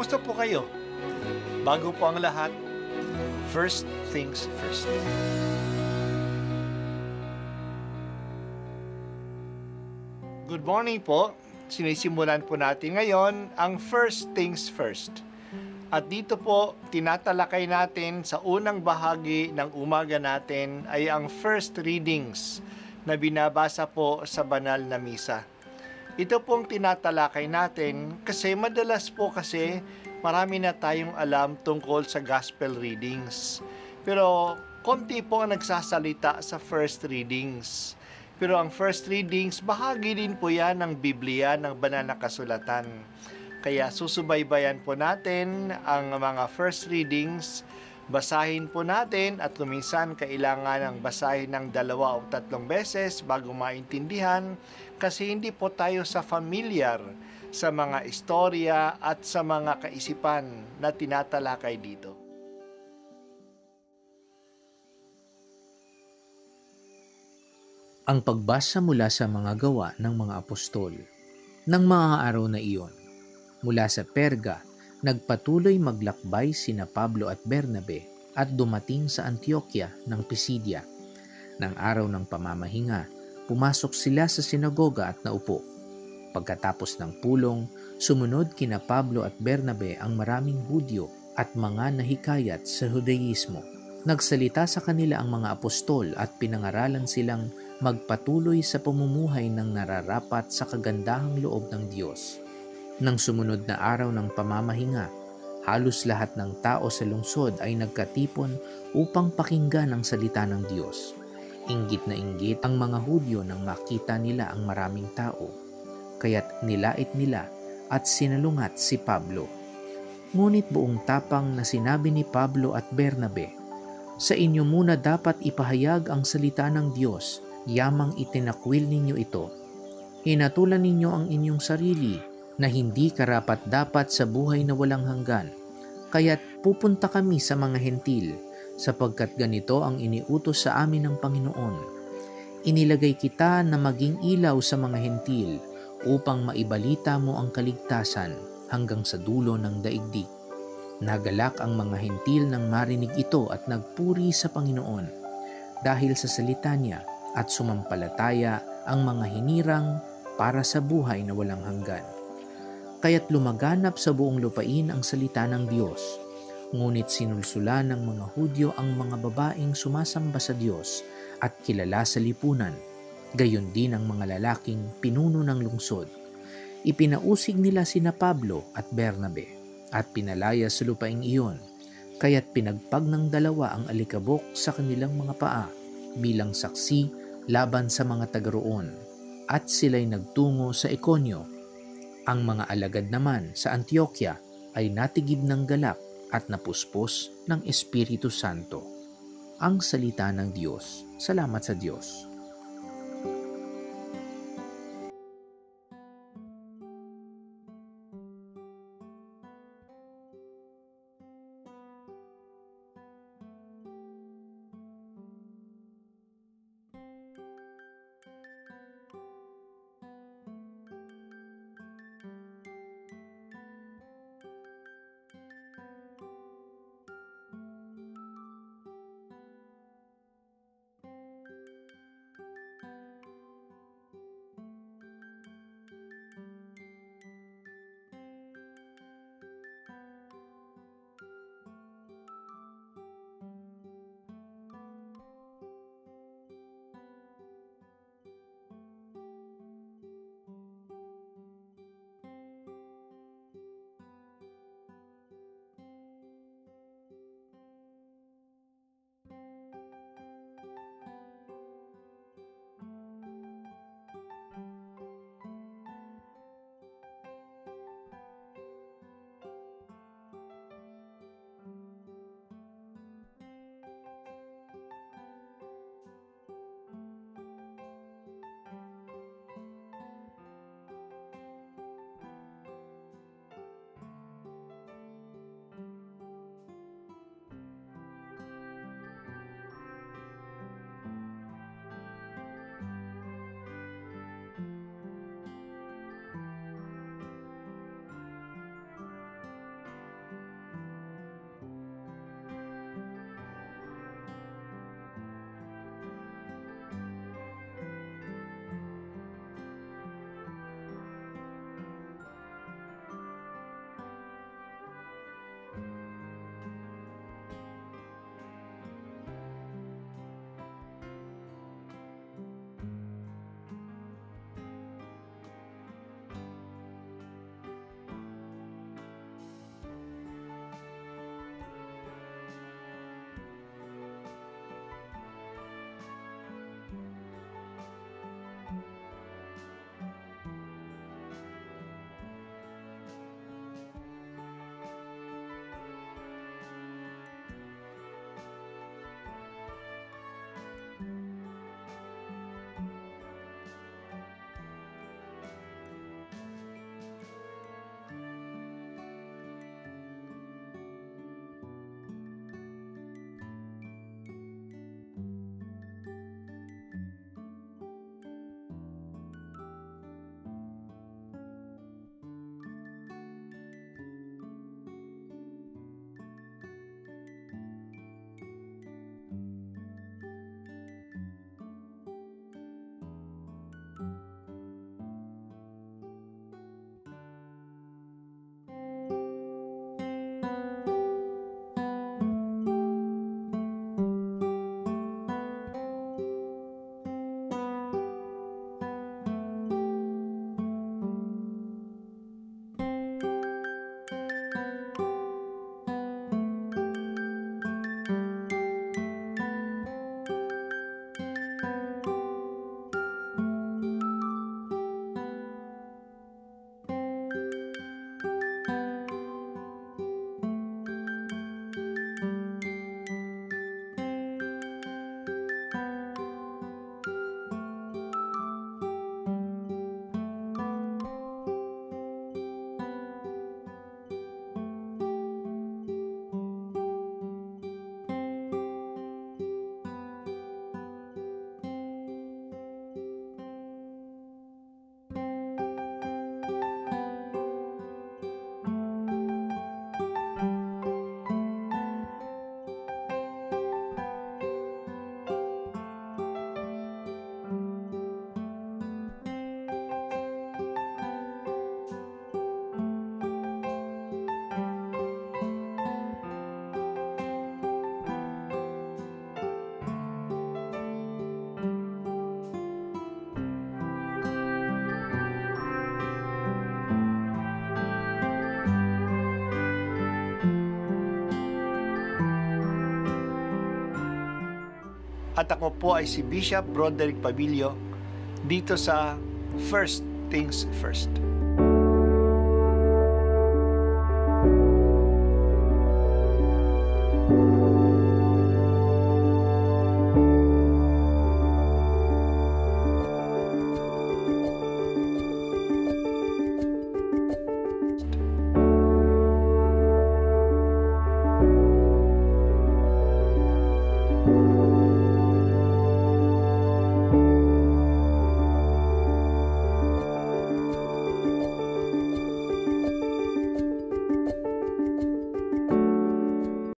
Kumusta po kayo? Bago po ang lahat, first things first. Good morning po. Sinisimulan po natin ngayon ang first things first. At dito po, tinatalakay natin sa unang bahagi ng umaga natin ay ang first readings na binabasa po sa banal na misa. Ito pong tinatalakay natin kasi madalas po kasi marami na tayong alam tungkol sa gospel readings. Pero konti po ang nagsasalita sa first readings. Pero ang first readings, bahagi din po yan ng Biblia, ng banal na kasulatan. Kaya susubaybayan po natin ang mga first readings, basahin po natin at kuminsan kailangan ng basahin ng 2 o 3 beses bago maintindihan kasi hindi po tayo familiar sa mga istorya at sa mga kaisipan na tinatalakay dito. Ang pagbasa mula sa mga gawa ng mga apostol. Nang mga araw na iyon, mula sa Perga, nagpatuloy maglakbay sina Pablo at Bernabe at dumating sa Antioquia ng Pisidia. Nang araw ng pamamahinga, pumasok sila sa sinagoga at naupo. Pagkatapos ng pulong, sumunod kina Pablo at Bernabe ang maraming Hudyo at mga nahikayat sa Judaismo. Nagsalita sa kanila ang mga apostol at pinangaralan silang magpatuloy sa pamumuhay ng nararapat sa kagandahang loob ng Diyos. Nang sumunod na araw ng pamamahinga, halos lahat ng tao sa lungsod ay nagkatipon upang pakinggan ang salita ng Diyos. Inggit na inggit ang mga Hudyo nang makita nila ang maraming tao, kaya't nilait nila at sinalungat si Pablo. Ngunit buong tapang na sinabi ni Pablo at Bernabe, "Sa inyo muna dapat ipahayag ang salita ng Diyos, yamang itinakwil ninyo ito. Hinatulan ninyo ang inyong sarili na hindi karapat-dapat sa buhay na walang hanggan. Kaya't pupunta kami sa mga hentil, sapagkat ganito ang iniutos sa amin ng Panginoon. Inilagay kita na maging ilaw sa mga hentil upang maibalita mo ang kaligtasan hanggang sa dulo ng daigdig." Nagalak ang mga hentil nang marinig ito at nagpuri sa Panginoon dahil sa salita niya at sumampalataya ang mga hinirang para sa buhay na walang hanggan. Kaya't lumaganap sa buong lupain ang salita ng Diyos. Ngunit sinulsulan ng mga Hudyo ang mga babaeng sumasamba sa Diyos at kilala sa lipunan, gayon din ang mga lalaking pinuno ng lungsod. Ipinausig nila sina Pablo at Bernabe at pinalaya sa lupaing iyon, kaya't pinagpag ng dalawa ang alikabok sa kanilang mga paa bilang saksi laban sa mga taga-roon, at sila'y nagtungo sa Iconio. Ang mga alagad naman sa Antioquia ay natigib ng galak at napuspos ng Espiritu Santo. Ang salita ng Diyos. Salamat sa Diyos. At ako po ay si Bishop Broderick Pabilio dito sa First Things First.